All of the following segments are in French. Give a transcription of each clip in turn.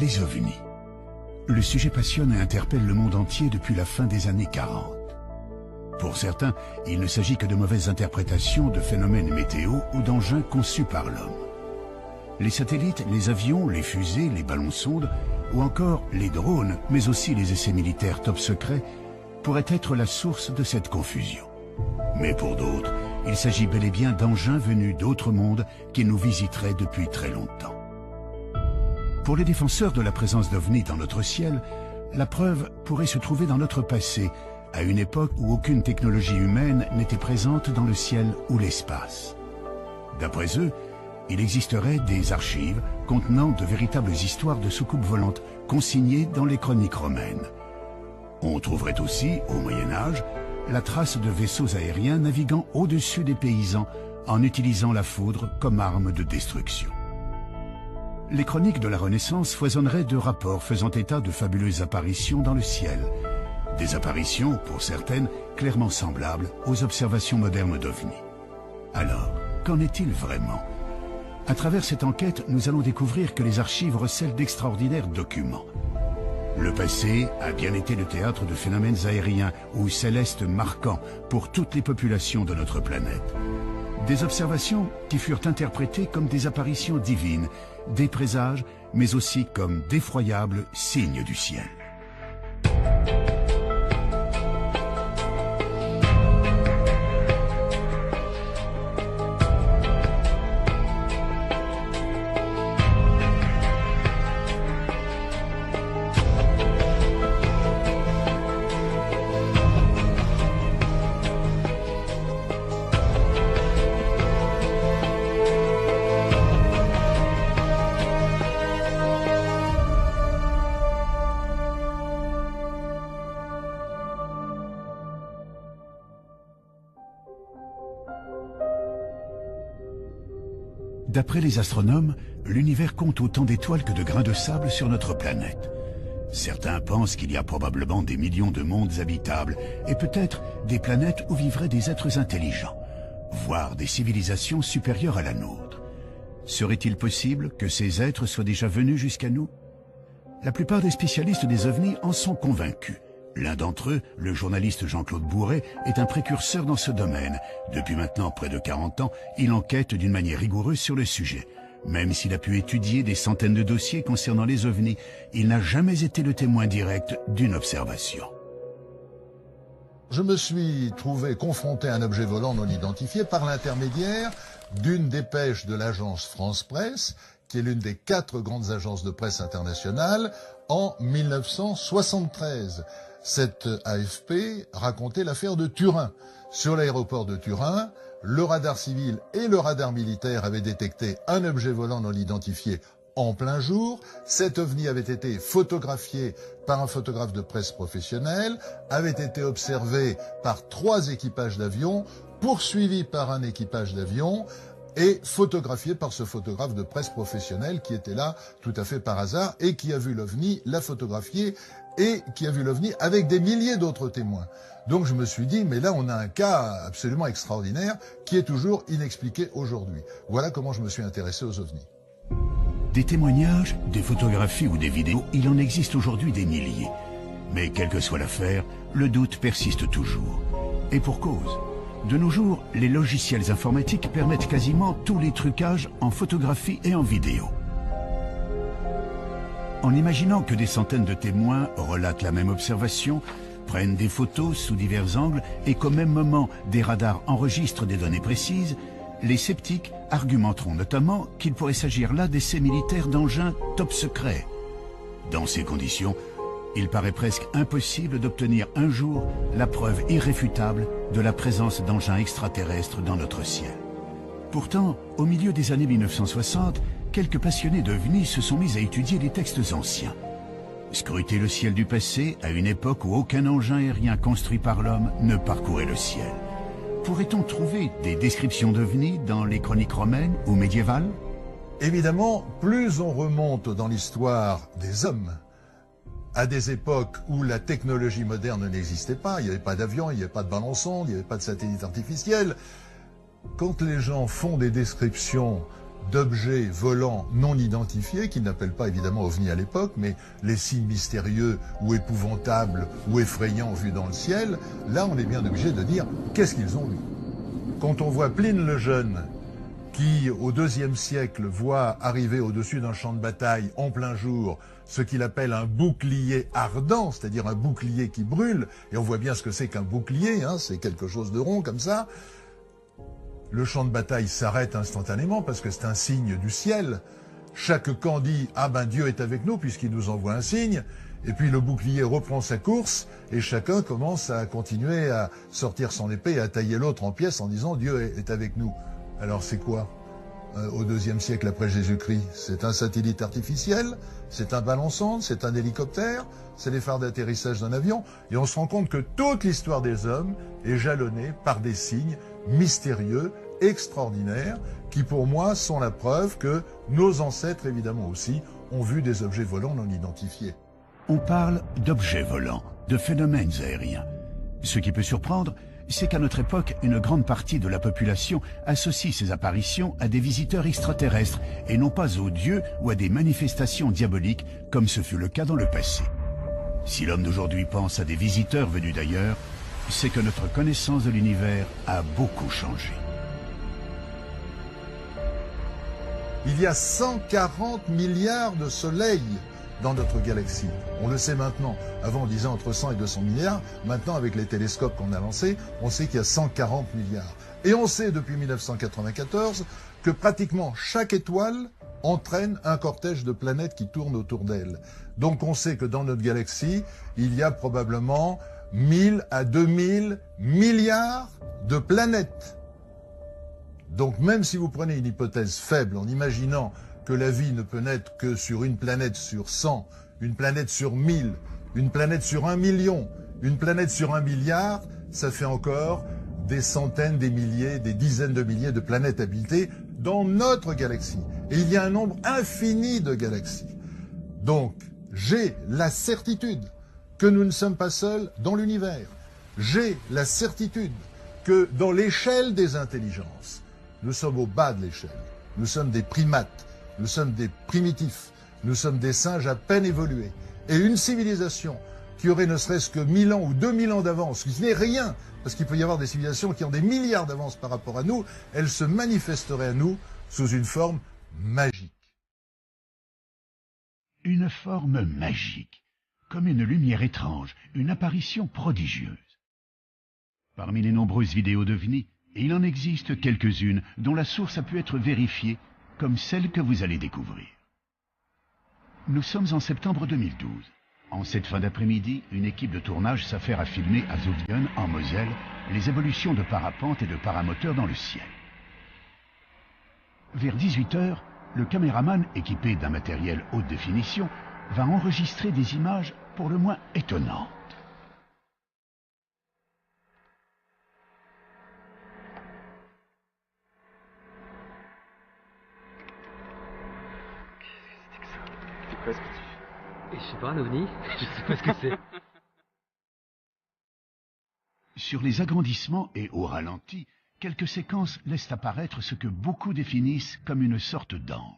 Les ovnis. Le sujet passionne et interpelle le monde entier depuis la fin des années 40. Pour certains, il ne s'agit que de mauvaises interprétations de phénomènes météo ou d'engins conçus par l'homme. Les satellites, les avions, les fusées, les ballons-sondes ou encore les drones, mais aussi les essais militaires top secrets, pourraient être la source de cette confusion. Mais pour d'autres, il s'agit bel et bien d'engins venus d'autres mondes qui nous visiteraient depuis très longtemps. Pour les défenseurs de la présence d'ovnis dans notre ciel, la preuve pourrait se trouver dans notre passé, à une époque où aucune technologie humaine n'était présente dans le ciel ou l'espace. D'après eux, il existerait des archives contenant de véritables histoires de soucoupes volantes consignées dans les chroniques romaines. On trouverait aussi, au Moyen-Âge, la trace de vaisseaux aériens naviguant au-dessus des paysans en utilisant la foudre comme arme de destruction. Les chroniques de la Renaissance foisonneraient de rapports faisant état de fabuleuses apparitions dans le ciel. Des apparitions, pour certaines, clairement semblables aux observations modernes d'ovnis. Alors, qu'en est-il vraiment ? À travers cette enquête, nous allons découvrir que les archives recèlent d'extraordinaires documents. Le passé a bien été le théâtre de phénomènes aériens ou célestes marquants pour toutes les populations de notre planète. Des observations qui furent interprétées comme des apparitions divines, des présages, mais aussi comme d'effroyables signes du ciel. D'après les astronomes, l'univers compte autant d'étoiles que de grains de sable sur notre planète. Certains pensent qu'il y a probablement des millions de mondes habitables et peut-être des planètes où vivraient des êtres intelligents, voire des civilisations supérieures à la nôtre. Serait-il possible que ces êtres soient déjà venus jusqu'à nous? La plupart des spécialistes des ovnis en sont convaincus. L'un d'entre eux, le journaliste Jean-Claude Bourret, est un précurseur dans ce domaine. Depuis maintenant près de 40 ans, il enquête d'une manière rigoureuse sur le sujet. Même s'il a pu étudier des centaines de dossiers concernant les ovnis, il n'a jamais été le témoin direct d'une observation. Je me suis trouvé confronté à un objet volant non identifié par l'intermédiaire d'une dépêche de l'agence France Presse, qui est l'une des 4 grandes agences de presse internationales, en 1973. Cette AFP racontait l'affaire de Turin. Sur l'aéroport de Turin, le radar civil et le radar militaire avaient détecté un objet volant non identifié en plein jour. Cet ovni avait été photographié par un photographe de presse professionnel, avait été observé par 3 équipages d'avions, poursuivi par un équipage d'avion et photographié par ce photographe de presse professionnel qui était là tout à fait par hasard et qui a vu l'ovni, l'a photographié et qui a vu l'ovni avec des milliers d'autres témoins. Donc je me suis dit, mais là on a un cas absolument extraordinaire qui est toujours inexpliqué aujourd'hui. Voilà comment je me suis intéressé aux ovnis. Des témoignages, des photographies ou des vidéos, il en existe aujourd'hui des milliers. Mais quelle que soit l'affaire, le doute persiste toujours. Et pour cause. De nos jours, les logiciels informatiques permettent quasiment tous les trucages en photographie et en vidéo. En imaginant que des centaines de témoins relatent la même observation, prennent des photos sous divers angles et qu'au même moment des radars enregistrent des données précises, les sceptiques argumenteront notamment qu'il pourrait s'agir là d'essais militaires d'engins top secrets. Dans ces conditions, il paraît presque impossible d'obtenir un jour la preuve irréfutable de la présence d'engins extraterrestres dans notre ciel. Pourtant, au milieu des années 1960, quelques passionnés d'ovnis se sont mis à étudier les textes anciens. Scruter le ciel du passé à une époque où aucun engin aérien construit par l'homme ne parcourait le ciel. Pourrait-on trouver des descriptions d'ovnis dans les chroniques romaines ou médiévales? Évidemment, plus on remonte dans l'histoire des hommes, à des époques où la technologie moderne n'existait pas, il n'y avait pas d'avion, il n'y avait pas de ballon-sonde, il n'y avait pas de satellite artificiel. Quand les gens font des descriptions d'objets volants non identifiés, qu'ils n'appellent pas évidemment ovnis à l'époque, mais les signes mystérieux ou épouvantables ou effrayants vus dans le ciel, là on est bien obligé de dire qu'est-ce qu'ils ont vu. Quand on voit Pline le Jeune, qui au IIe siècle voit arriver au-dessus d'un champ de bataille en plein jour ce qu'il appelle un bouclier ardent, c'est-à-dire un bouclier qui brûle, et on voit bien ce que c'est qu'un bouclier, hein, c'est quelque chose de rond comme ça. Le champ de bataille s'arrête instantanément parce que c'est un signe du ciel. Chaque camp dit « Ah ben Dieu est avec nous puisqu'il nous envoie un signe ». Et puis le bouclier reprend sa course et chacun commence à continuer à sortir son épée et à tailler l'autre en pièces en disant « Dieu est avec nous ». Alors c'est quoi au IIe siècle après Jésus-Christ? C'est un satellite artificiel, c'est un ballon-sonde, c'est un hélicoptère, c'est les phares d'atterrissage d'un avion. Et on se rend compte que toute l'histoire des hommes est jalonnée par des signes mystérieux, extraordinaires, qui pour moi sont la preuve que nos ancêtres, évidemment aussi, ont vu des objets volants non identifiés. On parle d'objets volants, de phénomènes aériens. Ce qui peut surprendre, c'est qu'à notre époque, une grande partie de la population associe ces apparitions à des visiteurs extraterrestres et non pas aux dieux ou à des manifestations diaboliques comme ce fut le cas dans le passé. Si l'homme d'aujourd'hui pense à des visiteurs venus d'ailleurs, c'est que notre connaissance de l'univers a beaucoup changé. Il y a 140 milliards de soleils dans notre galaxie. On le sait maintenant. Avant, on disait entre 100 et 200 milliards. Maintenant, avec les télescopes qu'on a lancés, on sait qu'il y a 140 milliards. Et on sait depuis 1994 que pratiquement chaque étoile entraîne un cortège de planètes qui tournent autour d'elle. Donc on sait que dans notre galaxie, il y a probablement 1000 à 2000 milliards de planètes. Donc même si vous prenez une hypothèse faible en imaginant que la vie ne peut naître que sur une planète sur 100, une planète sur 1000, une planète sur 1 million, une planète sur 1 milliard, ça fait encore des centaines, des milliers, des dizaines de milliers de planètes habitées dans notre galaxie. Et il y a un nombre infini de galaxies. Donc, j'ai la certitude que nous ne sommes pas seuls dans l'univers. J'ai la certitude que dans l'échelle des intelligences, nous sommes au bas de l'échelle. Nous sommes des primates, nous sommes des primitifs, nous sommes des singes à peine évolués. Et une civilisation qui aurait ne serait-ce que 1000 ans ou 2000 ans d'avance, ce qui n'est rien, parce qu'il peut y avoir des civilisations qui ont des milliards d'avance par rapport à nous, elle se manifesterait à nous sous une forme magique. Une forme magique, comme une lumière étrange, une apparition prodigieuse. Parmi les nombreuses vidéos d'OVNI, il en existe quelques-unes dont la source a pu être vérifiée, comme celle que vous allez découvrir. Nous sommes en septembre 2012. En cette fin d'après-midi, une équipe de tournage s'affaire à filmer à Zutphen, en Moselle, les évolutions de parapente et de paramoteurs dans le ciel. Vers 18 h, le caméraman, équipé d'un matériel haute définition, va enregistrer des images pour le moins étonnantes. C'est quoi ce que tu fais? Je sais pas, un ovni. Je sais pas ce que c'est. Sur les agrandissements et au ralenti, quelques séquences laissent apparaître ce que beaucoup définissent comme une sorte d'ange.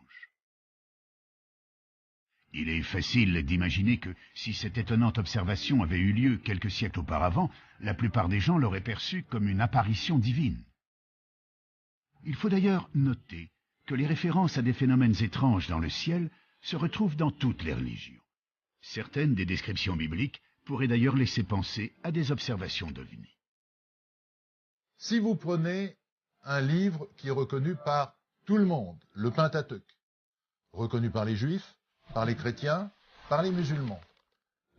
Il est facile d'imaginer que si cette étonnante observation avait eu lieu quelques siècles auparavant, la plupart des gens l'auraient perçue comme une apparition divine. Il faut d'ailleurs noter que les références à des phénomènes étranges dans le ciel se retrouvent dans toutes les religions. Certaines des descriptions bibliques pourraient d'ailleurs laisser penser à des observations d'OVNI. Si vous prenez un livre qui est reconnu par tout le monde, le Pentateuque, reconnu par les Juifs, par les chrétiens, par les musulmans,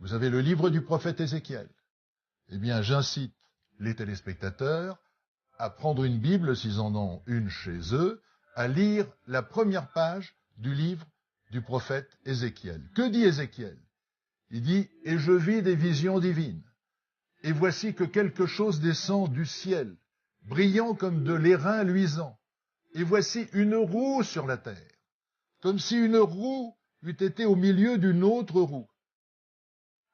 vous avez le livre du prophète Ézéchiel. Eh bien, j'incite les téléspectateurs à prendre une Bible, s'ils en ont une chez eux, à lire la première page du livre du prophète Ézéchiel. Que dit Ézéchiel? Il dit « Et je vis des visions divines, et voici que quelque chose descend du ciel, brillant comme de l'airain luisant, et voici une roue sur la terre, comme si une roue eût été au milieu d'une autre roue,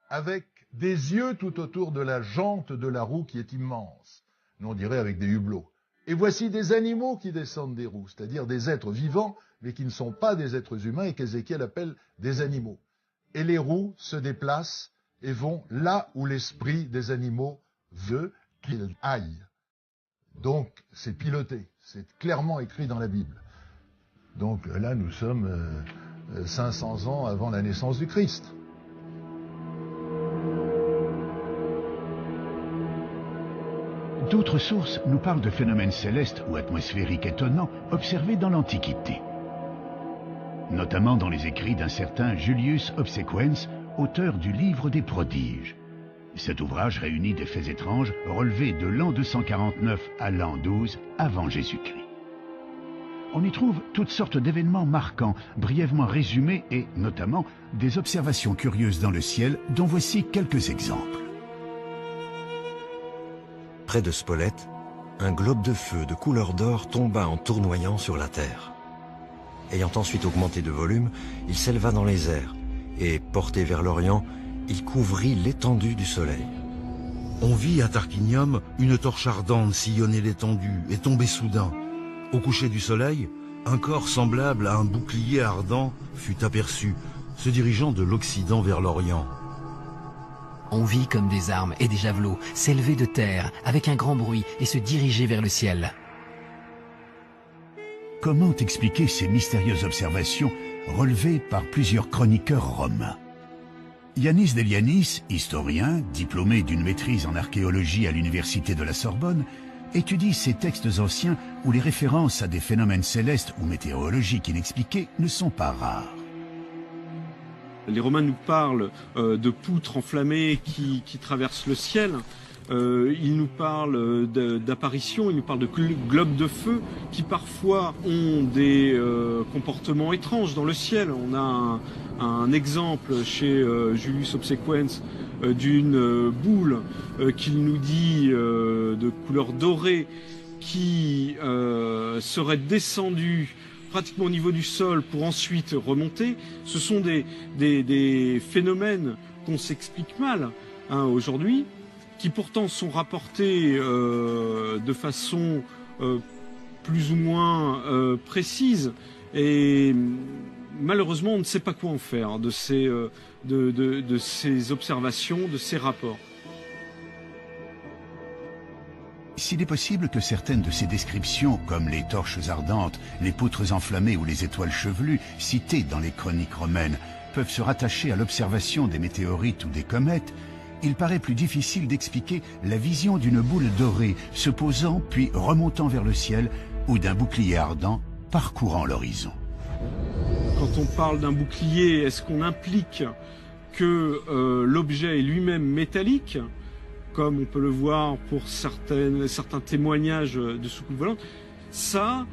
avec des yeux tout autour de la jante de la roue qui est immense, on dirait avec des hublots. Et voici des animaux qui descendent des roues, c'est-à-dire des êtres vivants, mais qui ne sont pas des êtres humains et qu'Ézéchiel appelle des animaux. Et les roues se déplacent et vont là où l'esprit des animaux veut qu'ils aillent. Donc, c'est piloté, c'est clairement écrit dans la Bible. Donc là, nous sommes 500 ans avant la naissance du Christ. D'autres sources nous parlent de phénomènes célestes ou atmosphériques étonnants observés dans l'Antiquité, notamment dans les écrits d'un certain Julius Obsequens, auteur du Livre des Prodiges. Cet ouvrage réunit des faits étranges relevés de l'an 249 à l'an 12 avant Jésus-Christ. On y trouve toutes sortes d'événements marquants, brièvement résumés et, notamment, des observations curieuses dans le ciel dont voici quelques exemples. Près de Spolète, un globe de feu de couleur d'or tomba en tournoyant sur la terre. Ayant ensuite augmenté de volume, il s'éleva dans les airs et, porté vers l'Orient, il couvrit l'étendue du soleil. On vit à Tarquinium une torche ardente sillonner l'étendue et tomber soudain. Au coucher du soleil, un corps semblable à un bouclier ardent fut aperçu, se dirigeant de l'Occident vers l'Orient. On vit comme des armes et des javelots s'élever de terre avec un grand bruit et se diriger vers le ciel. Comment expliquer ces mystérieuses observations relevées par plusieurs chroniqueurs romains? Yannis Delianis, historien, diplômé d'une maîtrise en archéologie à l'université de la Sorbonne, étudie ces textes anciens où les références à des phénomènes célestes ou météorologiques inexpliqués ne sont pas rares. Les Romains nous parlent de poutres enflammées qui traversent le ciel. Ils nous parlent d'apparitions, ils nous parlent de globes de feu qui parfois ont des comportements étranges dans le ciel. On a un exemple chez Julius Obsequens d'une boule qu'il nous dit de couleur dorée qui serait descendue pratiquement au niveau du sol pour ensuite remonter. Ce sont des phénomènes qu'on s'explique mal aujourd'hui, qui pourtant sont rapportés de façon plus ou moins précise. Et malheureusement, on ne sait pas quoi en faire de ces observations, de ces rapports. S'il est possible que certaines de ces descriptions, comme les torches ardentes, les poutres enflammées ou les étoiles chevelues, citées dans les chroniques romaines, peuvent se rattacher à l'observation des météorites ou des comètes, il paraît plus difficile d'expliquer la vision d'une boule dorée se posant puis remontant vers le ciel ou d'un bouclier ardent parcourant l'horizon. Quand on parle d'un bouclier, est-ce qu'on implique que l'objet est lui-même métallique, comme on peut le voir pour certains témoignages de soucoupes volantes? Ça,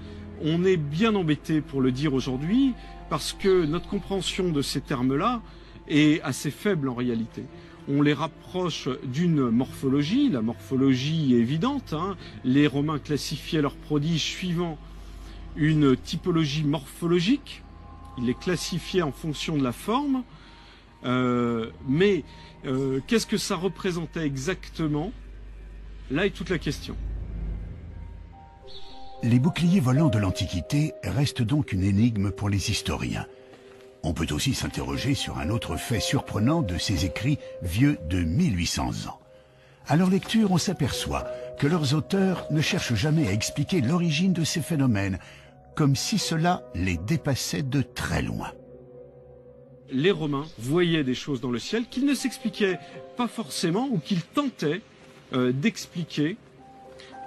on est bien embêté pour le dire aujourd'hui, parce que notre compréhension de ces termes-là est assez faible en réalité. On les rapproche d'une morphologie, la morphologie est évidente, Les Romains classifiaient leurs prodiges suivant une typologie morphologique, ils les classifiaient en fonction de la forme, mais qu'est-ce que ça représentait exactement? Là est toute la question. Les boucliers volants de l'Antiquité restent donc une énigme pour les historiens. On peut aussi s'interroger sur un autre fait surprenant de ces écrits vieux de 1800 ans. À leur lecture, on s'aperçoit que leurs auteurs ne cherchent jamais à expliquer l'origine de ces phénomènes, comme si cela les dépassait de très loin. Les Romains voyaient des choses dans le ciel qu'ils ne s'expliquaient pas forcément ou qu'ils tentaient d'expliquer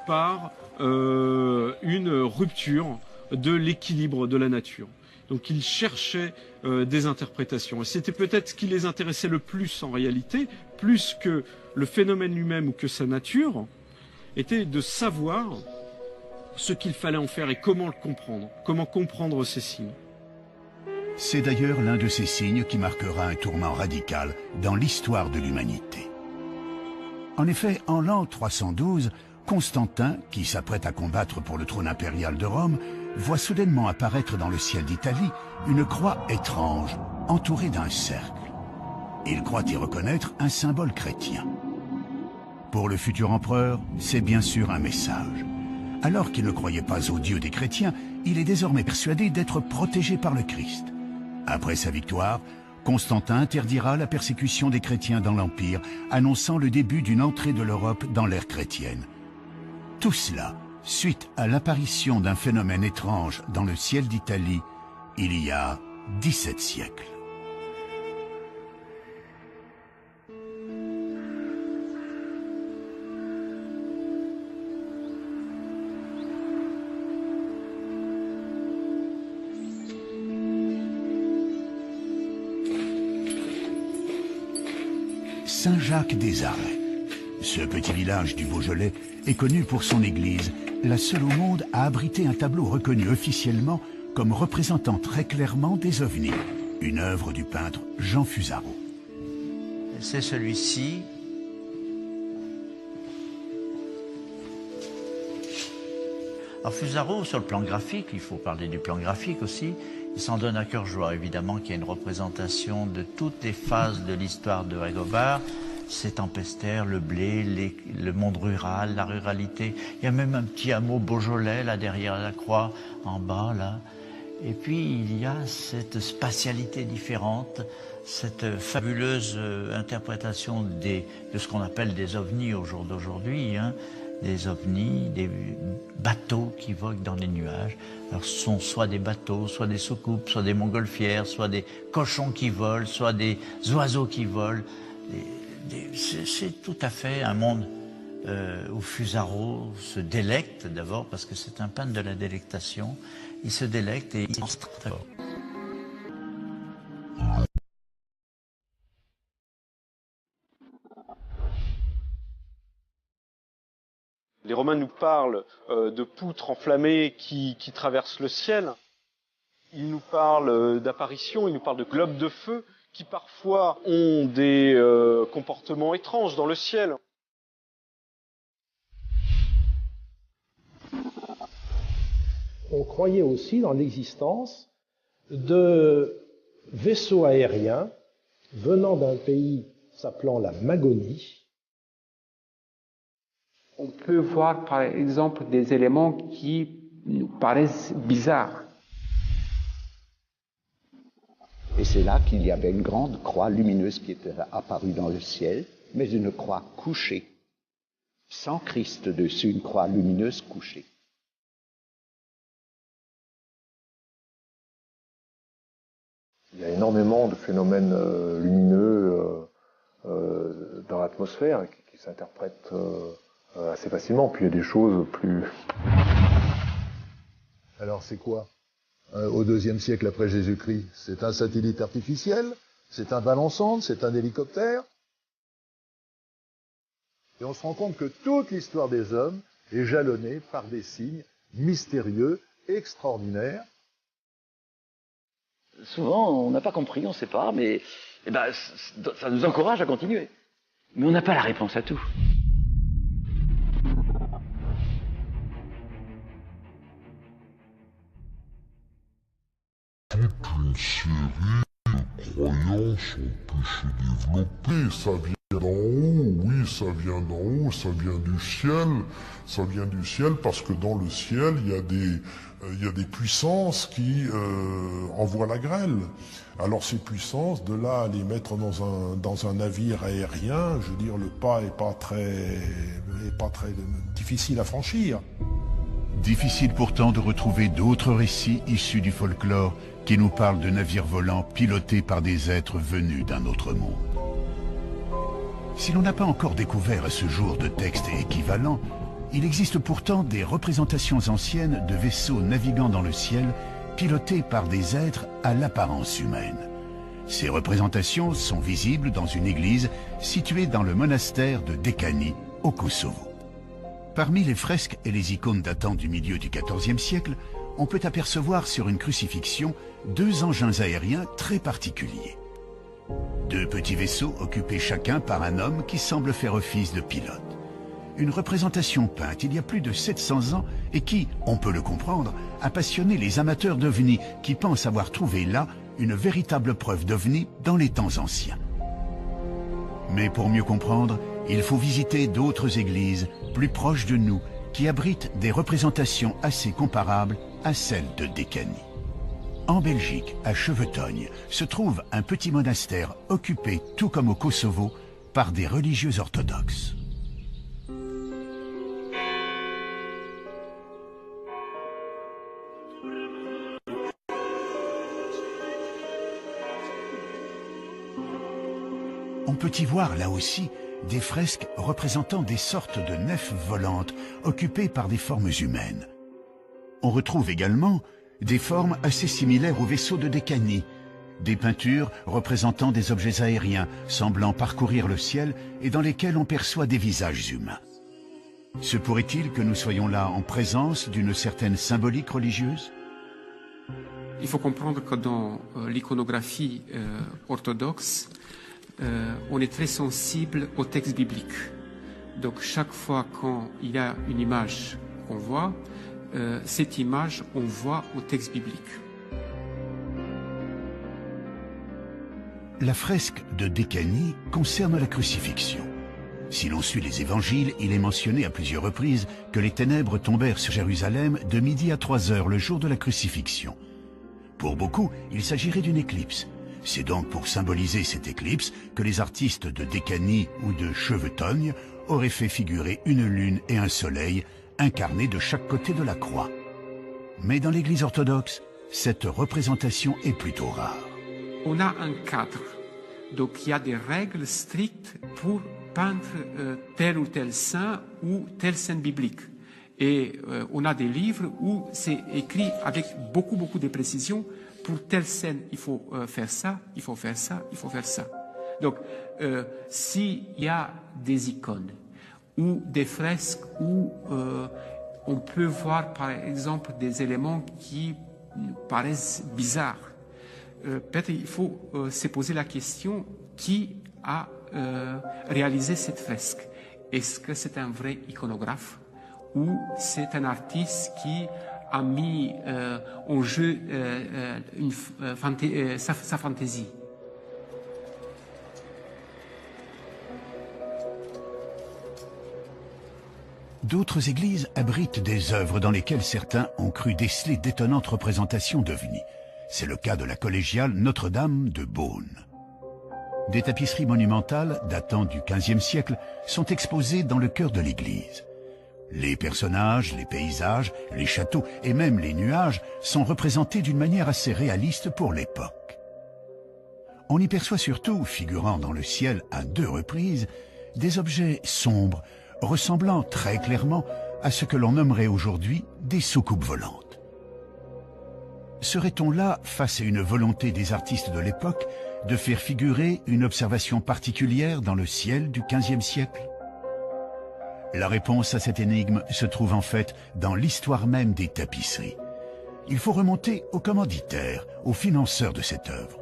par une rupture de l'équilibre de la nature. Donc ils cherchaient des interprétations. Et c'était peut-être ce qui les intéressait le plus en réalité, plus que le phénomène lui-même ou que sa nature, était de savoir ce qu'il fallait en faire et comment le comprendre, comment comprendre ces signes. C'est d'ailleurs l'un de ces signes qui marquera un tournant radical dans l'histoire de l'humanité. En effet, en l'an 312, Constantin, qui s'apprête à combattre pour le trône impérial de Rome, voit soudainement apparaître dans le ciel d'Italie une croix étrange, entourée d'un cercle. Il croit y reconnaître un symbole chrétien. Pour le futur empereur, c'est bien sûr un message. Alors qu'il ne croyait pas au Dieu des chrétiens, il est désormais persuadé d'être protégé par le Christ. Après sa victoire, Constantin interdira la persécution des chrétiens dans l'Empire, annonçant le début d'une entrée de l'Europe dans l'ère chrétienne. Tout cela, suite à l'apparition d'un phénomène étrange dans le ciel d'Italie, il y a 17 siècles. Saint-Jacques-des-Arrêts. Ce petit village du Beaujolais est connu pour son église, la seule au monde à abriter un tableau reconnu officiellement comme représentant très clairement des ovnis, une œuvre du peintre Jean Fusaro. C'est celui-ci. Alors Fusaro, sur le plan graphique, il faut parler du plan graphique aussi, il s'en donne à cœur joie, évidemment, qu'il y a une représentation de toutes les phases de l'histoire de Rigobert. C'est tempestaire, le blé, le monde rural, la ruralité. Il y a même un petit hameau Beaujolais, là, derrière la croix, en bas, là. Et puis, il y a cette spatialité différente, cette fabuleuse interprétation de ce qu'on appelle des ovnis au jour d'aujourd'hui, hein. Des ovnis, des bateaux qui voguent dans les nuages. Alors ce sont soit des bateaux, soit des soucoupes, soit des montgolfières, soit des cochons qui volent, soit des oiseaux qui volent. C'est tout à fait un monde où Fusaro se délecte d'abord, parce que c'est un peintre de la délectation. Il se délecte et il s'en très fort. Les Romains nous parlent de poutres enflammées qui traversent le ciel. Ils nous parlent d'apparitions, ils nous parlent de globes de feu qui parfois ont des comportements étranges dans le ciel. On croyait aussi dans l'existence de vaisseaux aériens venant d'un pays s'appelant la Magonie. On peut voir par exemple des éléments qui nous paraissent bizarres. Et c'est là qu'il y avait une grande croix lumineuse qui était apparue dans le ciel, mais une croix couchée, sans Christ dessus, une croix lumineuse couchée. Il y a énormément de phénomènes lumineux dans l'atmosphère qui s'interprètent assez facilement. Puis il y a des choses plus... Alors c'est quoi au IIe siècle après Jésus-Christ? C'est un satellite artificiel? C'est un ballon-sonde? C'est un hélicoptère? Et on se rend compte que toute l'histoire des hommes est jalonnée par des signes mystérieux, extraordinaires. Souvent, on n'a pas compris, on ne sait pas, mais ça nous encourage à continuer. Mais on n'a pas la réponse à tout. Toute une série de croyances ont pu se développer. Ça vient d'en haut, oui, ça vient d'en haut, ça vient du ciel. Ça vient du ciel parce que dans le ciel, il y a des puissances qui envoient la grêle. Alors ces puissances, de là à les mettre dans un navire aérien, je veux dire, le pas est pas très difficile à franchir. Difficile pourtant de retrouver d'autres récits issus du folklore qui nous parlent de navires volants pilotés par des êtres venus d'un autre monde. Si l'on n'a pas encore découvert à ce jour de textes équivalents, il existe pourtant des représentations anciennes de vaisseaux naviguant dans le ciel pilotés par des êtres à l'apparence humaine. Ces représentations sont visibles dans une église située dans le monastère de Dekani, au Kosovo. Parmi les fresques et les icônes datant du milieu du XIVe siècle, on peut apercevoir sur une crucifixion deux engins aériens très particuliers. Deux petits vaisseaux occupés chacun par un homme qui semble faire office de pilote. Une représentation peinte il y a plus de 700 ans et qui, on peut le comprendre, a passionné les amateurs d'ovnis qui pensent avoir trouvé là une véritable preuve d'ovnis dans les temps anciens. Mais pour mieux comprendre, il faut visiter d'autres églises plus proches de nous qui abrite des représentations assez comparables à celles de Décanie. En Belgique, à Chevetogne, se trouve un petit monastère occupé, tout comme au Kosovo, par des religieux orthodoxes. On peut y voir là aussi des fresques représentant des sortes de nefs volantes occupées par des formes humaines. On retrouve également des formes assez similaires aux vaisseaux de Décanie, des peintures représentant des objets aériens semblant parcourir le ciel et dans lesquels on perçoit des visages humains. Se pourrait-il que nous soyons là en présence d'une certaine symbolique religieuse? Il faut comprendre que dans l'iconographie orthodoxe, on est très sensible au texte biblique. Donc chaque fois quand il y a une image qu'on voit, cette image, on voit au texte biblique. La fresque de Décanie concerne la crucifixion. Si l'on suit les évangiles, il est mentionné à plusieurs reprises que les ténèbres tombèrent sur Jérusalem de midi à 3 heures le jour de la crucifixion. Pour beaucoup, il s'agirait d'une éclipse. C'est donc pour symboliser cette éclipse que les artistes de Décanie ou de Chevetogne auraient fait figurer une lune et un soleil incarnés de chaque côté de la croix. Mais dans l'Église orthodoxe, cette représentation est plutôt rare. On a un cadre, donc il y a des règles strictes pour peindre tel ou tel saint ou telle scène biblique. Et on a des livres où c'est écrit avec beaucoup de précision. Pour telle scène, il faut faire ça, il faut faire ça, il faut faire ça. Donc, s'il y a des icônes ou des fresques où on peut voir, par exemple, des éléments qui nous paraissent bizarres, peut-être il faut se poser la question qui a réalisé cette fresque. Est-ce que c'est un vrai iconographe ou c'est un artiste qui a mis en jeu sa fantaisie? D'autres églises abritent des œuvres dans lesquelles certains ont cru déceler d'étonnantes représentations d'ovnis. C'est le cas de la collégiale Notre-Dame de Beaune. Des tapisseries monumentales datant du XVe siècle sont exposées dans le chœur de l'église. Les personnages, les paysages, les châteaux et même les nuages sont représentés d'une manière assez réaliste pour l'époque. On y perçoit surtout, figurant dans le ciel à 2 reprises, des objets sombres, ressemblant très clairement à ce que l'on nommerait aujourd'hui des soucoupes volantes. Serait-on là face à une volonté des artistes de l'époque de faire figurer une observation particulière dans le ciel du XVe siècle? La réponse à cette énigme se trouve en fait dans l'histoire même des tapisseries. Il faut remonter au commanditaire, au financeur de cette œuvre.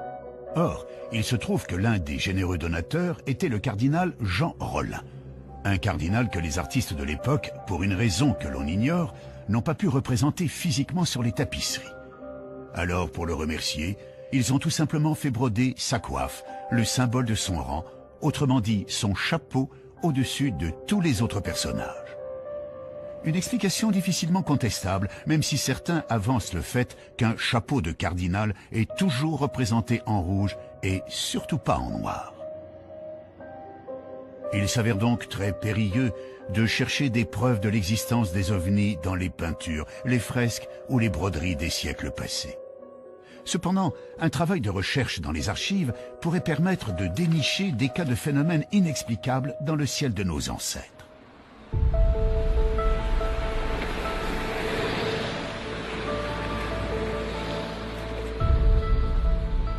Or, il se trouve que l'un des généreux donateurs était le cardinal Jean Rollin, un cardinal que les artistes de l'époque, pour une raison que l'on ignore, n'ont pas pu représenter physiquement sur les tapisseries. Alors, pour le remercier, ils ont tout simplement fait broder sa coiffe, le symbole de son rang, autrement dit son chapeau, au-dessus de tous les autres personnages. Une explication difficilement contestable, même si certains avancent le fait qu'un chapeau de cardinal est toujours représenté en rouge et surtout pas en noir. Il s'avère donc très périlleux de chercher des preuves de l'existence des ovnis dans les peintures, les fresques ou les broderies des siècles passés. Cependant, un travail de recherche dans les archives pourrait permettre de dénicher des cas de phénomènes inexplicables dans le ciel de nos ancêtres.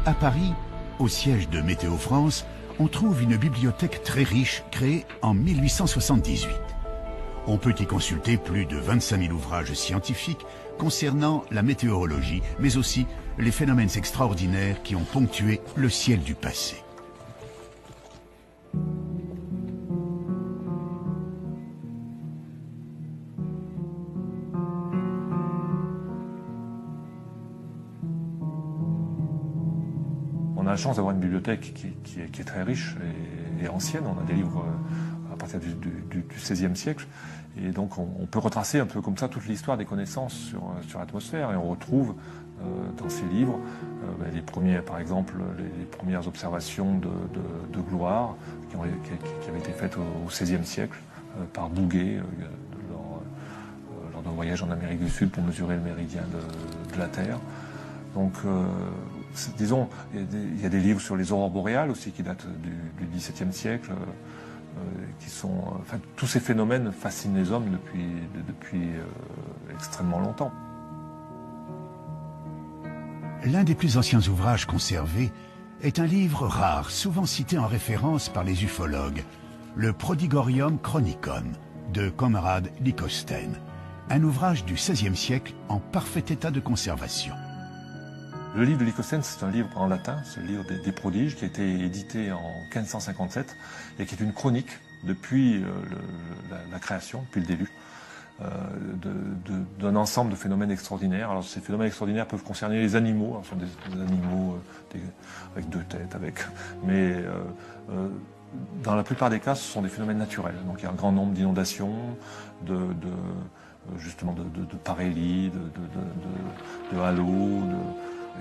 À Paris, au siège de Météo France, on trouve une bibliothèque très riche créée en 1878. On peut y consulter plus de 25 000 ouvrages scientifiques concernant la météorologie, mais aussi les phénomènes extraordinaires qui ont ponctué le ciel du passé. On a la chance d'avoir une bibliothèque qui est très riche et ancienne. On a des livres à partir du XVIe siècle. Et donc on peut retracer un peu comme ça toute l'histoire des connaissances sur l'atmosphère. Et on retrouve dans ces livres les premiers, par exemple, les premières observations de gloire qui avaient été faites au XVIe siècle par Bouguer lors d'un voyage en Amérique du Sud pour mesurer le méridien de la Terre. Donc, disons, il y a des livres sur les aurores boréales aussi qui datent du XVIIe siècle, qui sont, enfin, tous ces phénomènes fascinent les hommes depuis extrêmement longtemps. L'un des plus anciens ouvrages conservés est un livre rare, souvent cité en référence par les ufologues, le Prodigorium Chronicon de Conrad Lycosthenes, un ouvrage du XVIe siècle en parfait état de conservation. Le livre de Lycosthenes, c'est un livre en latin, c'est le livre des prodiges, qui a été édité en 1557 et qui est une chronique depuis la création, depuis le début, d'un ensemble de phénomènes extraordinaires. Alors ces phénomènes extraordinaires peuvent concerner les animaux, alors, ce sont des animaux avec deux têtes, mais dans la plupart des cas, ce sont des phénomènes naturels. Donc il y a un grand nombre d'inondations, justement de parélie, de halos.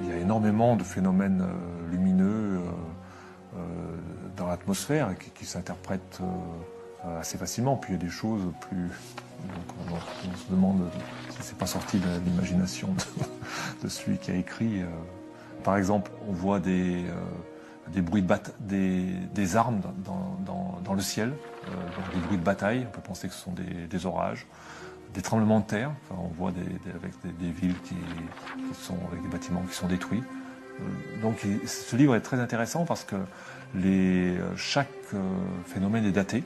Il y a énormément de phénomènes lumineux dans l'atmosphère qui s'interprètent assez facilement. Puis il y a des choses plus... Donc on se demande si c'est pas sorti de l'imagination de celui qui a écrit. Par exemple, on voit des bruits des armes dans le ciel, des bruits de bataille. On peut penser que ce sont des orages, des tremblements de terre. Enfin, on voit avec des villes qui sont avec des bâtiments qui sont détruits. Donc ce livre est très intéressant parce que chaque phénomène est daté.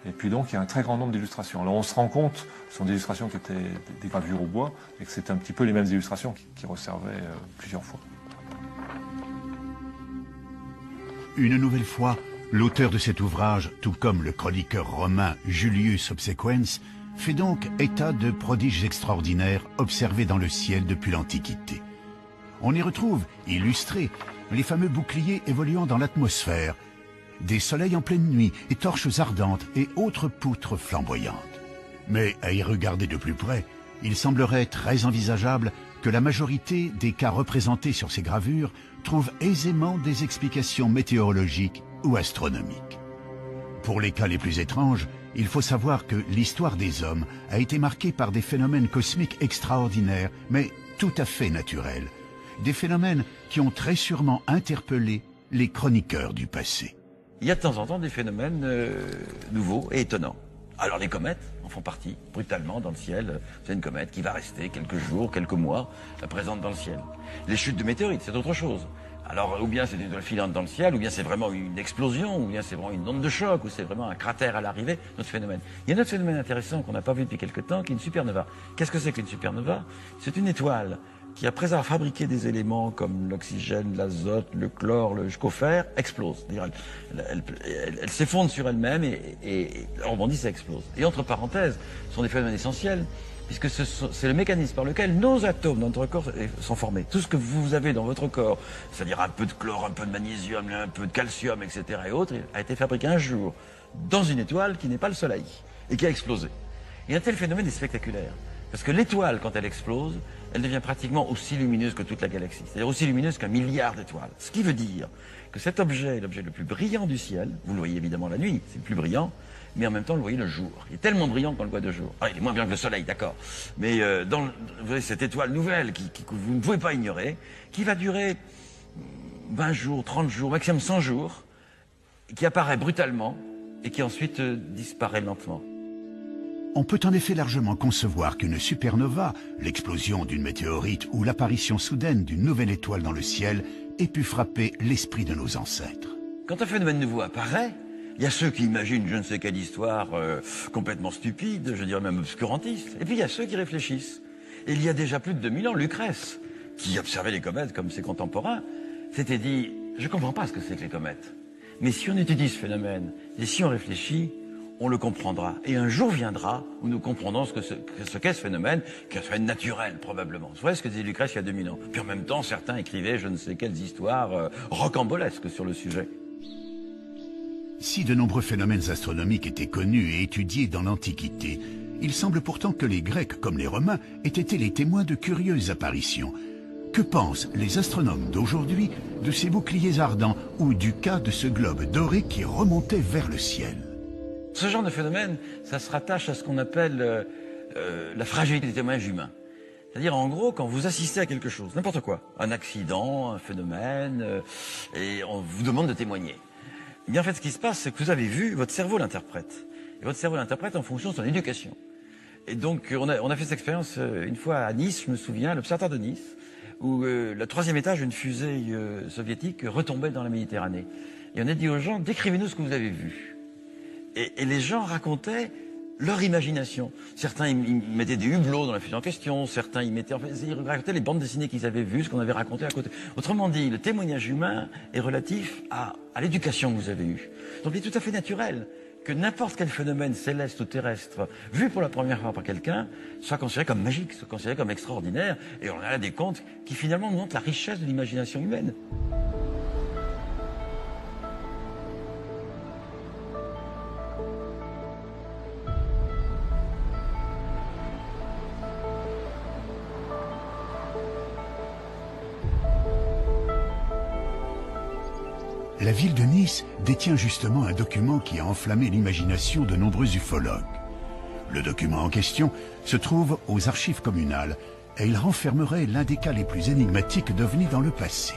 Et puis donc il y a un très grand nombre d'illustrations. Alors on se rend compte, ce sont des illustrations qui étaient des gravures au bois, et que c'était un petit peu les mêmes illustrations qui resservaient plusieurs fois. Une nouvelle fois, l'auteur de cet ouvrage, tout comme le chroniqueur romain Julius Obsequens, fait donc état de prodiges extraordinaires observés dans le ciel depuis l'Antiquité. On y retrouve, illustrés, les fameux boucliers évoluant dans l'atmosphère, des soleils en pleine nuit et torches ardentes et autres poutres flamboyantes. Mais à y regarder de plus près, il semblerait très envisageable que la majorité des cas représentés sur ces gravures trouvent aisément des explications météorologiques ou astronomiques. Pour les cas les plus étranges, il faut savoir que l'histoire des hommes a été marquée par des phénomènes cosmiques extraordinaires, mais tout à fait naturels. Des phénomènes qui ont très sûrement interpellé les chroniqueurs du passé. Il y a de temps en temps des phénomènes nouveaux et étonnants. Alors les comètes en font partie, brutalement dans le ciel. C'est une comète qui va rester quelques jours, quelques mois, présente dans le ciel. Les chutes de météorites, c'est autre chose. Alors ou bien c'est une étoile filante dans le ciel, ou bien c'est vraiment une explosion, ou bien c'est vraiment une onde de choc, ou c'est vraiment un cratère à l'arrivée, notre phénomène. Il y a un autre phénomène intéressant qu'on n'a pas vu depuis quelque temps, qui est une supernova. Qu'est-ce que c'est qu'une supernova? C'est une étoile qui, après avoir fabriqué des éléments comme l'oxygène, l'azote, le chlore, le jusqu'au-fer, explose. Elle s'effondre sur elle-même et rebondit, ça explose. Et entre parenthèses, ce sont des phénomènes essentiels, puisque c'est le mécanisme par lequel nos atomes dans notre corps sont formés. Tout ce que vous avez dans votre corps, c'est-à-dire un peu de chlore, un peu de magnésium, un peu de calcium, etc. et autres, a été fabriqué un jour dans une étoile qui n'est pas le Soleil et qui a explosé. Et un tel phénomène est spectaculaire. Parce que l'étoile, quand elle explose, elle devient pratiquement aussi lumineuse que toute la galaxie. C'est-à-dire aussi lumineuse qu'un milliard d'étoiles. Ce qui veut dire que cet objet est l'objet le plus brillant du ciel. Vous le voyez évidemment la nuit, c'est le plus brillant. Mais en même temps, vous le voyez le jour. Il est tellement brillant qu'on le voit de jour. Ah, il est moins bien que le soleil, d'accord. Mais vous voyez cette étoile nouvelle que vous ne pouvez pas ignorer, qui va durer 20 jours, 30 jours, maximum 100 jours, qui apparaît brutalement et qui ensuite disparaît lentement. On peut en effet largement concevoir qu'une supernova, l'explosion d'une météorite ou l'apparition soudaine d'une nouvelle étoile dans le ciel, ait pu frapper l'esprit de nos ancêtres. Quand un phénomène nouveau apparaît, il y a ceux qui imaginent je ne sais quelle histoire complètement stupide, je dirais même obscurantiste, et puis il y a ceux qui réfléchissent. Et il y a déjà plus de 2000 ans, Lucrèce, qui observait les comètes comme ses contemporains, s'était dit « je ne comprends pas ce que c'est que les comètes, mais si on étudie ce phénomène, et si on réfléchit, on le comprendra. Et un jour viendra où nous comprendrons ce qu'est ce phénomène, qui est un phénomène naturel, probablement. Vous voyez ce que disait Lucrèce il y a 2000 ans. Puis en même temps, certains écrivaient je ne sais quelles histoires rocambolesques sur le sujet. Si de nombreux phénomènes astronomiques étaient connus et étudiés dans l'Antiquité, il semble pourtant que les Grecs comme les Romains aient été les témoins de curieuses apparitions. Que pensent les astronomes d'aujourd'hui de ces boucliers ardents ou du cas de ce globe doré qui remontait vers le ciel? Ce genre de phénomène, ça se rattache à ce qu'on appelle la fragilité des témoignages humains. C'est-à-dire, en gros, quand vous assistez à quelque chose, n'importe quoi, un accident, un phénomène, et on vous demande de témoigner. Eh bien, en fait, ce qui se passe, c'est que vous avez vu, votre cerveau l'interprète. Et votre cerveau l'interprète en fonction de son éducation. Et donc, on a fait cette expérience une fois à Nice, je me souviens, l'observatoire de Nice, où le 3e étage d'une fusée soviétique retombait dans la Méditerranée. Et on a dit aux gens, décrivez-nous ce que vous avez vu. Et les gens racontaient leur imagination. Certains, ils mettaient des hublots dans la fusée en question, certains, ils racontaient les bandes dessinées qu'ils avaient vues, ce qu'on avait raconté à côté. Autrement dit, le témoignage humain est relatif à l'éducation que vous avez eue. Donc, il est tout à fait naturel que n'importe quel phénomène céleste ou terrestre, vu pour la première fois par quelqu'un, soit considéré comme magique, soit considéré comme extraordinaire. Et on a là des contes qui finalement nous montrent la richesse de l'imagination humaine. La ville de Nice détient justement un document qui a enflammé l'imagination de nombreux ufologues. Le document en question se trouve aux archives communales et il renfermerait l'un des cas les plus énigmatiques d'OVNI dans le passé.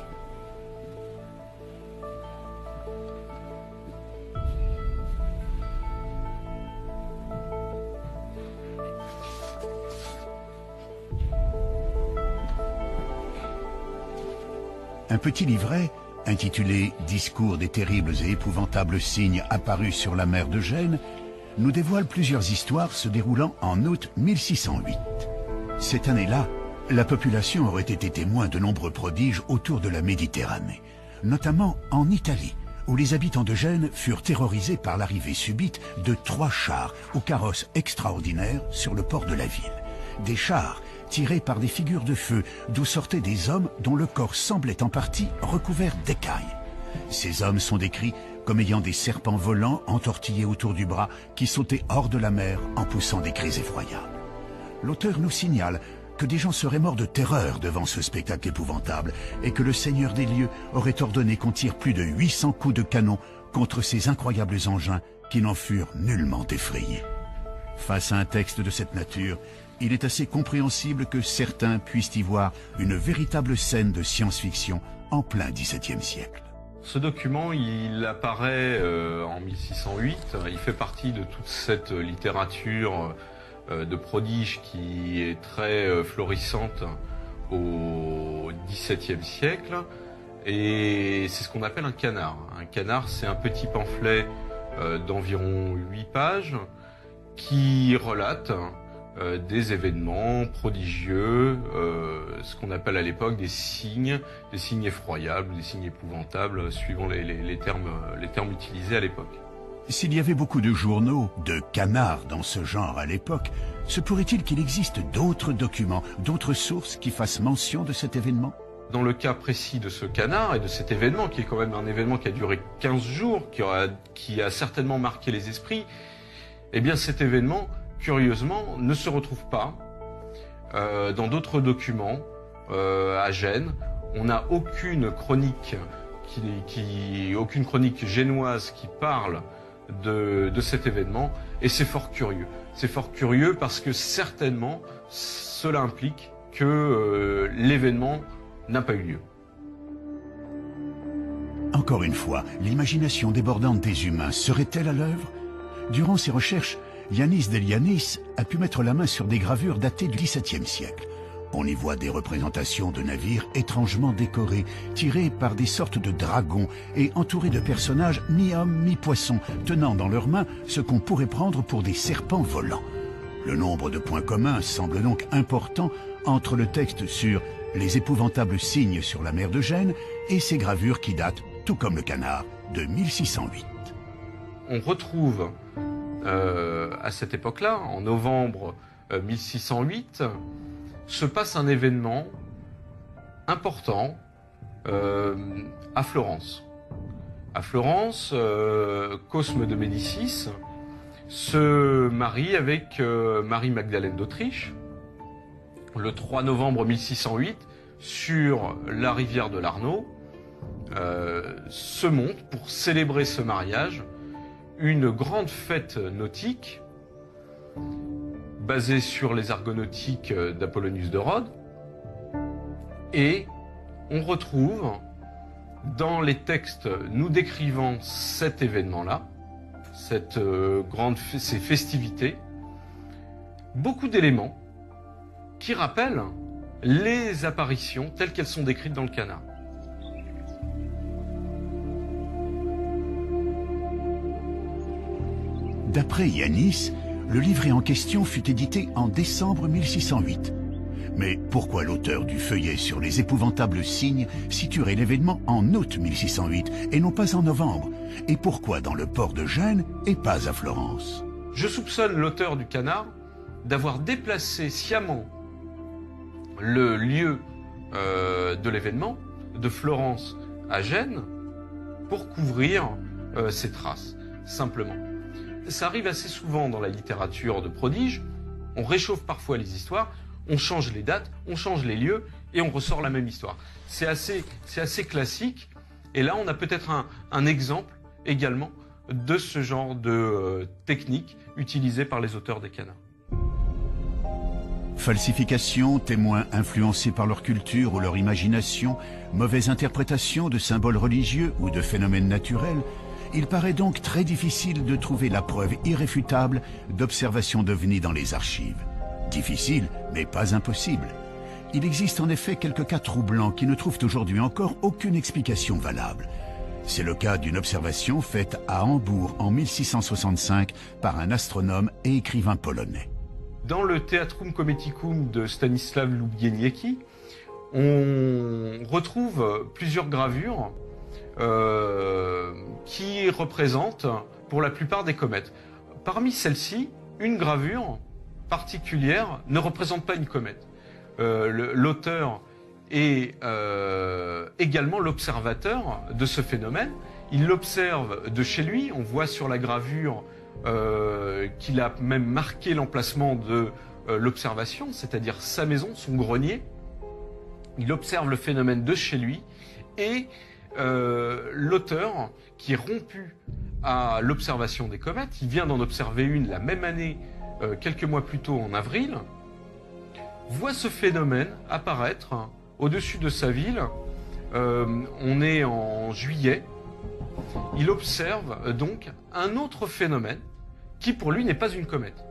Un petit livret intitulé « Discours des terribles et épouvantables signes apparus sur la mer de Gênes » nous dévoile plusieurs histoires se déroulant en août 1608. Cette année-là, la population aurait été témoin de nombreux prodiges autour de la Méditerranée, notamment en Italie, où les habitants de Gênes furent terrorisés par l'arrivée subite de 3 chars aux carrosses extraordinaires sur le port de la ville. Des chars tirés par des figures de feu, d'où sortaient des hommes dont le corps semblait en partie recouvert d'écailles. Ces hommes sont décrits comme ayant des serpents volants entortillés autour du bras qui sautaient hors de la mer en poussant des cris effroyables. L'auteur nous signale que des gens seraient morts de terreur devant ce spectacle épouvantable et que le Seigneur des lieux aurait ordonné qu'on tire plus de 800 coups de canon contre ces incroyables engins qui n'en furent nullement effrayés. Face à un texte de cette nature, il est assez compréhensible que certains puissent y voir une véritable scène de science-fiction en plein XVIIe siècle. Ce document, il apparaît en 1608. Il fait partie de toute cette littérature de prodiges qui est très florissante au XVIIe siècle. Et c'est ce qu'on appelle un canard. Un canard, c'est un petit pamphlet d'environ 8 pages qui relate des événements prodigieux, ce qu'on appelle à l'époque des signes effroyables, des signes épouvantables, suivant les termes utilisés à l'époque. S'il y avait beaucoup de journaux, de canards dans ce genre à l'époque, se pourrait-il qu'il existe d'autres documents, d'autres sources qui fassent mention de cet événement? Dans le cas précis de ce canard et de cet événement, qui est quand même un événement qui a duré 15 jours, qui a certainement marqué les esprits, eh bien cet événement, curieusement, ne se retrouve pas dans d'autres documents à Gênes. On n'a aucune chronique aucune chronique génoise qui parle de cet événement, et c'est fort curieux. C'est fort curieux parce que certainement cela implique que l'événement n'a pas eu lieu. Encore une fois, l'imagination débordante des humains serait-elle à l'œuvre? Durant ses recherches, Yanis Delianis a pu mettre la main sur des gravures datées du XVIIe siècle. On y voit des représentations de navires étrangement décorés, tirés par des sortes de dragons et entourés de personnages mi-hommes, mi-poissons, tenant dans leurs mains ce qu'on pourrait prendre pour des serpents volants. Le nombre de points communs semble donc important entre le texte sur les épouvantables signes sur la mer de Gênes et ces gravures qui datent, tout comme le canard, de 1608. On retrouve à cette époque-là, en novembre 1608, se passe un événement important à Florence. à Florence, Cosme de Médicis se marie avec Marie-Magdalene d'Autriche le 3 novembre 1608 sur la rivière de l'Arno. Se monte pour célébrer ce mariage une grande fête nautique basée sur les argonautiques d'Apollonius de Rhodes, et on retrouve dans les textes nous décrivant cet événement-là, ces festivités, beaucoup d'éléments qui rappellent les apparitions telles qu'elles sont décrites dans le Canard. D'après Yanis, le livret en question fut édité en décembre 1608. Mais pourquoi l'auteur du feuillet sur les épouvantables signes situerait l'événement en août 1608 et non pas en novembre? Et pourquoi dans le port de Gênes et pas à Florence? Je soupçonne l'auteur du Canard d'avoir déplacé sciemment le lieu de l'événement de Florence à Gênes pour couvrir ces traces, simplement. Ça arrive assez souvent dans la littérature de prodige. On réchauffe parfois les histoires, on change les dates, on change les lieux et on ressort la même histoire. C'est assez classique. Et là, on a peut-être un exemple également de ce genre de technique utilisée par les auteurs des canards. Falsification, témoins influencés par leur culture ou leur imagination, mauvaise interprétation de symboles religieux ou de phénomènes naturels, il paraît donc très difficile de trouver la preuve irréfutable d'observations d'ovnis dans les archives. Difficile, mais pas impossible. Il existe en effet quelques cas troublants qui ne trouvent aujourd'hui encore aucune explication valable. C'est le cas d'une observation faite à Hambourg en 1665 par un astronome et écrivain polonais. Dans le Theatrum Cometicum de Stanisław Lubieniecki, on retrouve plusieurs gravures qui représentent pour la plupart des comètes. Parmi celles-ci, une gravure particulière ne représente pas une comète. L'auteur est également l'observateur de ce phénomène. Il l'observe de chez lui. On voit sur la gravure qu'il a même marqué l'emplacement de l'observation, c'est-à-dire sa maison, son grenier. Il observe le phénomène de chez lui et l'auteur, qui est rompu à l'observation des comètes, il vient d'en observer une la même année, quelques mois plus tôt en avril, voit ce phénomène apparaître au-dessus de sa ville. On est en juillet. Il observe donc un autre phénomène qui pour lui n'est pas une comète.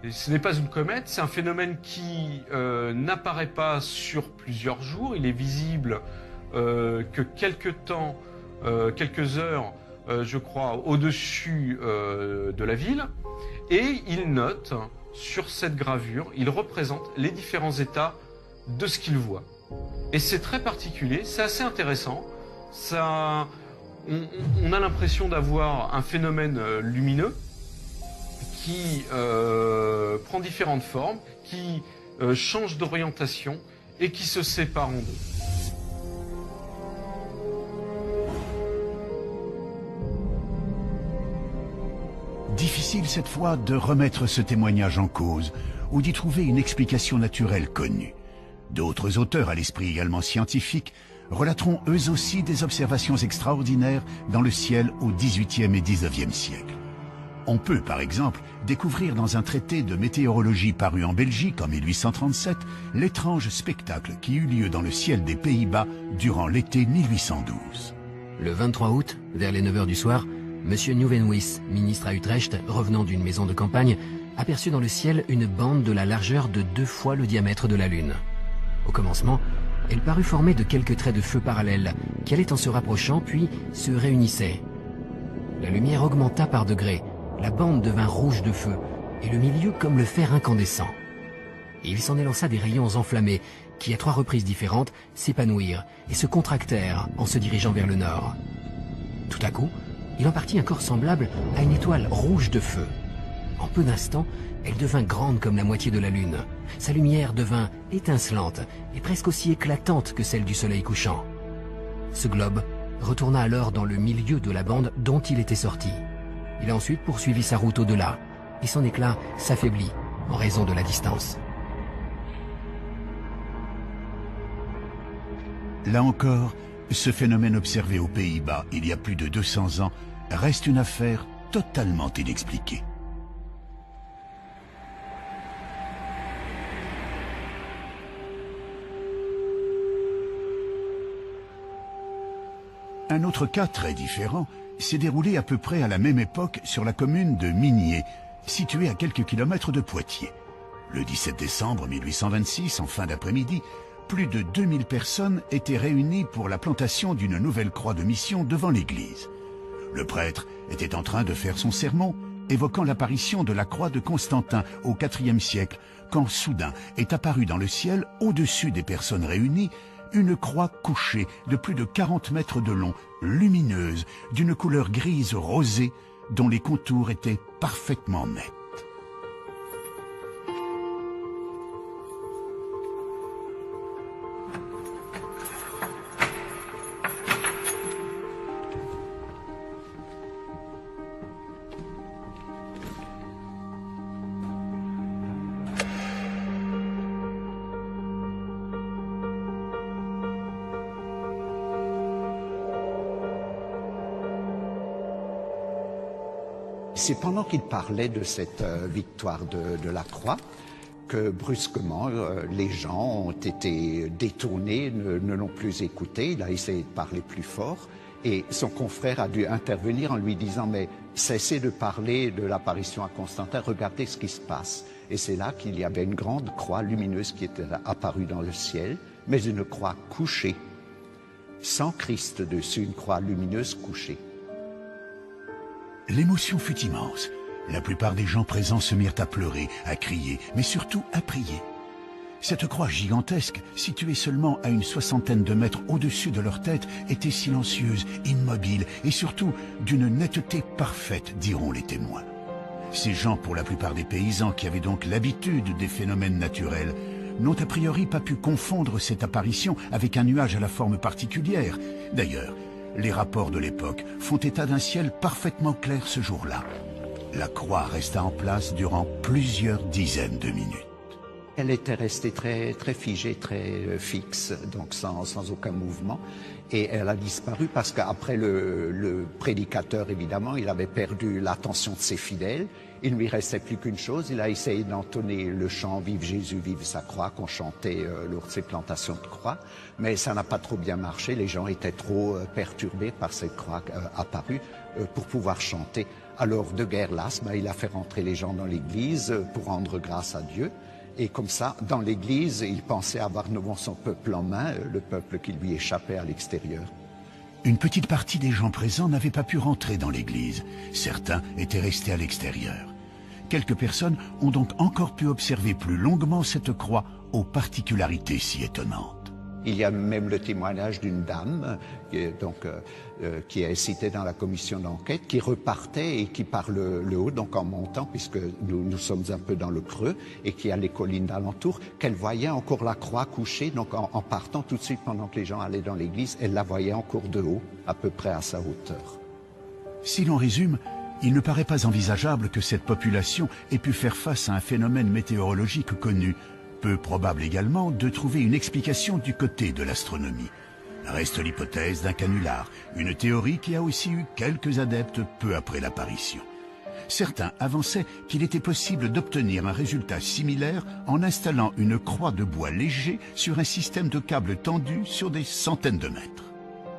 Et ce n'est pas une comète, c'est un phénomène qui n'apparaît pas sur plusieurs jours. Il est visible que quelques heures, je crois, au-dessus de la ville. Et il note sur cette gravure, il représente les différents états de ce qu'il voit. Et c'est très particulier, c'est assez intéressant. On a l'impression d'avoir un phénomène lumineux qui prend différentes formes, qui change d'orientation et qui se sépare en deux. Difficile cette fois de remettre ce témoignage en cause ou d'y trouver une explication naturelle connue. D'autres auteurs à l'esprit également scientifique relateront eux aussi des observations extraordinaires dans le ciel au XVIIIe et XIXe siècle. On peut par exemple découvrir dans un traité de météorologie paru en Belgique en 1837 l'étrange spectacle qui eut lieu dans le ciel des Pays-Bas durant l'été 1812. Le 23 août, vers les 9h du soir, Monsieur Nieuwenhuis, ministre à Utrecht, revenant d'une maison de campagne, aperçut dans le ciel une bande de la largeur de 2 fois le diamètre de la Lune. Au commencement, elle parut formée de quelques traits de feu parallèles, qui allaient en se rapprochant puis se réunissaient. La lumière augmenta par degrés, la bande devint rouge de feu, et le milieu comme le fer incandescent. Et il s'en élança des rayons enflammés, qui à 3 reprises différentes s'épanouirent et se contractèrent en se dirigeant vers le nord. Tout à coup, il en partit un corps semblable à une étoile rouge de feu. En peu d'instants, elle devint grande comme la moitié de la Lune. Sa lumière devint étincelante et presque aussi éclatante que celle du soleil couchant. Ce globe retourna alors dans le milieu de la bande dont il était sorti. Il a ensuite poursuivi sa route au-delà, et son éclat s'affaiblit en raison de la distance. Là encore, ce phénomène observé aux Pays-Bas il y a plus de 200 ans reste une affaire totalement inexpliquée. Un autre cas très différent s'est déroulé à peu près à la même époque sur la commune de Migné, située à quelques kilomètres de Poitiers. Le 17 décembre 1826, en fin d'après-midi, plus de 2000 personnes étaient réunies pour la plantation d'une nouvelle croix de mission devant l'église. Le prêtre était en train de faire son sermon, évoquant l'apparition de la croix de Constantin au IVe siècle, quand soudain est apparue dans le ciel, au-dessus des personnes réunies, une croix couchée de plus de 40 mètres de long, lumineuse, d'une couleur grise rosée, dont les contours étaient parfaitement nets. C'est pendant qu'il parlait de cette victoire de la croix que brusquement les gens ont été détournés, ne l'ont plus écouté. Il a essayé de parler plus fort et son confrère a dû intervenir en lui disant « mais cessez de parler de l'apparition à Constantin, regardez ce qui se passe ». Et c'est là qu'il y avait une grande croix lumineuse qui était apparue dans le ciel, mais une croix couchée, sans Christ dessus, une croix lumineuse couchée. L'émotion fut immense. La plupart des gens présents se mirent à pleurer, à crier, mais surtout à prier. Cette croix gigantesque, située seulement à une soixantaine de mètres au-dessus de leur tête, était silencieuse, immobile et surtout d'une netteté parfaite, diront les témoins. Ces gens, pour la plupart des paysans qui avaient donc l'habitude des phénomènes naturels, n'ont a priori pas pu confondre cette apparition avec un nuage à la forme particulière. D'ailleurs, les rapports de l'époque font état d'un ciel parfaitement clair ce jour-là. La croix resta en place durant plusieurs dizaines de minutes. Elle était restée très figée, très fixe, donc sans aucun mouvement. Et elle a disparu parce qu'après le prédicateur, évidemment, il avait perdu l'attention de ses fidèles. Il ne lui restait plus qu'une chose, il a essayé d'entonner le chant « Vive Jésus, vive sa croix » qu'on chantait lors de ces plantations de croix. Mais ça n'a pas trop bien marché, les gens étaient trop perturbés par cette croix apparue pour pouvoir chanter. Alors, de guerre lasse, il a fait rentrer les gens dans l'église pour rendre grâce à Dieu. Et comme ça, dans l'église, il pensait avoir nouveau son peuple en main, le peuple qui lui échappait à l'extérieur. Une petite partie des gens présents n'avaient pas pu rentrer dans l'église. Certains étaient restés à l'extérieur. Quelques personnes ont donc encore pu observer plus longuement cette croix aux particularités si étonnantes. Il y a même le témoignage d'une dame qui est citée dans la commission d'enquête, qui repartait et qui par le haut, donc en montant, puisque nous sommes un peu dans le creux, et qui a les collines d'alentour, qu'elle voyait encore la croix couchée, donc en partant tout de suite pendant que les gens allaient dans l'église, elle la voyait encore de haut, à peu près à sa hauteur. Si l'on résume, il ne paraît pas envisageable que cette population ait pu faire face à un phénomène météorologique connu. Peu probable également de trouver une explication du côté de l'astronomie. Reste l'hypothèse d'un canular, une théorie qui a aussi eu quelques adeptes peu après l'apparition. Certains avançaient qu'il était possible d'obtenir un résultat similaire en installant une croix de bois léger sur un système de câbles tendus sur des centaines de mètres.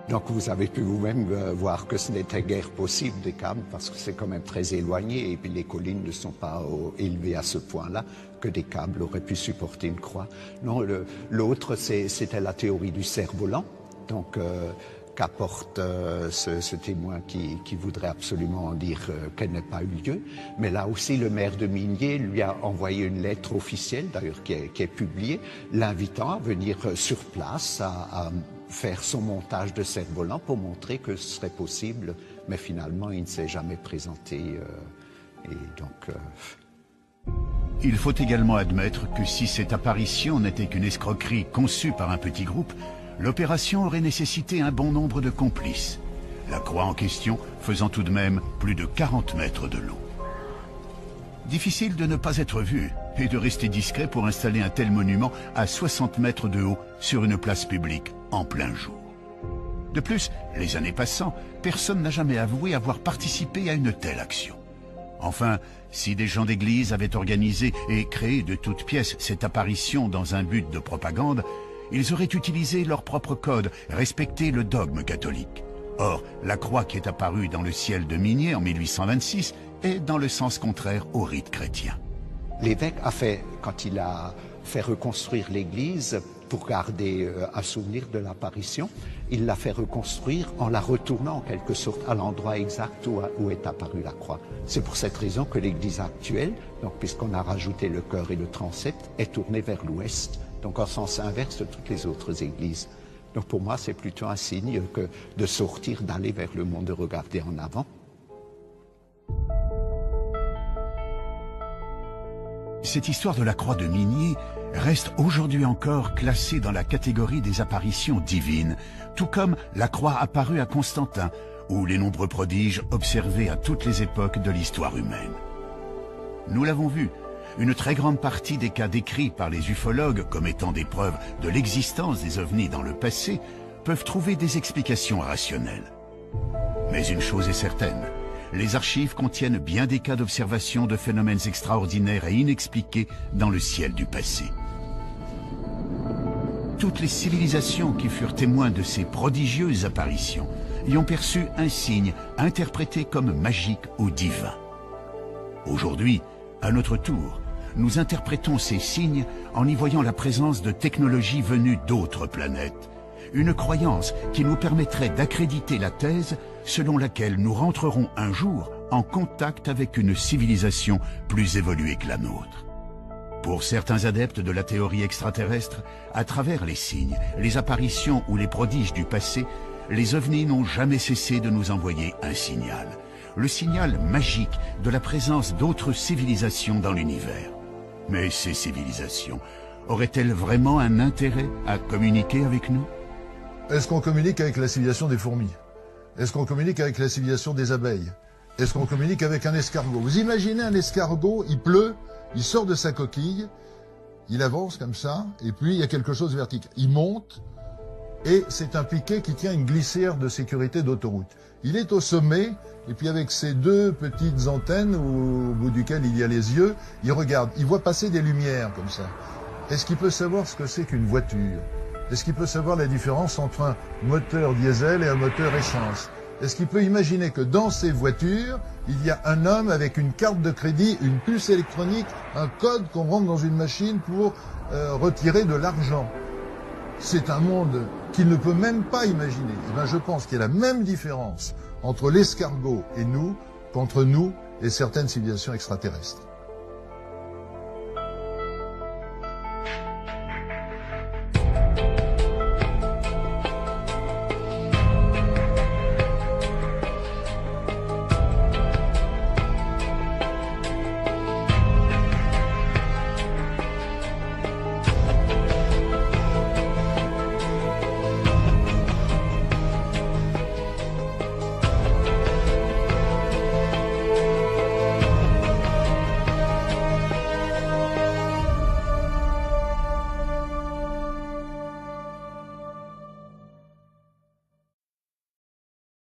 Donc vous avez pu vous-même voir que ce n'était guère possible des câbles parce que c'est quand même très éloigné et puis les collines ne sont pas élevées à ce point-là que des câbles auraient pu supporter une croix. Non, l'autre c'était la théorie du cerf-volant, donc qu'apporte ce témoin qui voudrait absolument dire qu'elle n'ait pas eu lieu. Mais là aussi le maire de Migné lui a envoyé une lettre officielle, d'ailleurs qui est publiée, l'invitant à venir sur place à faire son montage de cerf-volant pour montrer que ce serait possible, mais finalement il ne s'est jamais présenté et donc Il faut également admettre que si cette apparition n'était qu'une escroquerie conçue par un petit groupe, l'opération aurait nécessité un bon nombre de complices. La croix en question faisant tout de même plus de 40 mètres de long. Difficile de ne pas être vu et de rester discret pour installer un tel monument à 60 mètres de haut sur une place publique en plein jour. De plus, les années passant, personne n'a jamais avoué avoir participé à une telle action. Enfin, si des gens d'église avaient organisé et créé de toutes pièces cette apparition dans un but de propagande, ils auraient utilisé leur propre code, respecté le dogme catholique. Or, la croix qui est apparue dans le ciel de Migné en 1826 est dans le sens contraire au rite chrétien. L'évêque a fait, quand il a fait reconstruire l'église pour garder un souvenir de l'apparition, il l'a fait reconstruire en la retournant en quelque sorte à l'endroit exact où est apparue la croix. C'est pour cette raison que l'église actuelle, donc puisqu'on a rajouté le chœur et le transept, est tournée vers l'ouest, donc en sens inverse de toutes les autres églises. Donc pour moi, c'est plutôt un signe que de sortir, d'aller vers le monde, de regarder en avant. Cette histoire de la croix de Migné reste aujourd'hui encore classée dans la catégorie des apparitions divines, tout comme la croix apparue à Constantin, ou les nombreux prodiges observés à toutes les époques de l'histoire humaine. Nous l'avons vu, une très grande partie des cas décrits par les ufologues comme étant des preuves de l'existence des ovnis dans le passé peuvent trouver des explications rationnelles. Mais une chose est certaine, les archives contiennent bien des cas d'observation de phénomènes extraordinaires et inexpliqués dans le ciel du passé. Toutes les civilisations qui furent témoins de ces prodigieuses apparitions y ont perçu un signe interprété comme magique ou divin. Aujourd'hui, à notre tour, nous interprétons ces signes en y voyant la présence de technologies venues d'autres planètes. Une croyance qui nous permettrait d'accréditer la thèse selon laquelle nous rentrerons un jour en contact avec une civilisation plus évoluée que la nôtre. Pour certains adeptes de la théorie extraterrestre, à travers les signes, les apparitions ou les prodiges du passé, les ovnis n'ont jamais cessé de nous envoyer un signal. Le signal magique de la présence d'autres civilisations dans l'univers. Mais ces civilisations auraient-elles vraiment un intérêt à communiquer avec nous ? Est-ce qu'on communique avec la civilisation des fourmis? Est-ce qu'on communique avec la civilisation des abeilles? Est-ce qu'on communique avec un escargot? Vous imaginez un escargot, il pleut, il sort de sa coquille, il avance comme ça, et puis il y a quelque chose de vertical. Il monte, et c'est un piquet qui tient une glissière de sécurité d'autoroute. Il est au sommet, et puis avec ses deux petites antennes, au bout duquel il y a les yeux, il regarde, il voit passer des lumières comme ça. Est-ce qu'il peut savoir ce que c'est qu'une voiture? Est-ce qu'il peut savoir la différence entre un moteur diesel et un moteur essence? Est-ce qu'il peut imaginer que dans ces voitures, il y a un homme avec une carte de crédit, une puce électronique, un code qu'on rentre dans une machine pour retirer de l'argent? C'est un monde qu'il ne peut même pas imaginer. Et ben, je pense qu'il y a la même différence entre l'escargot et nous qu'entre nous et certaines civilisations extraterrestres.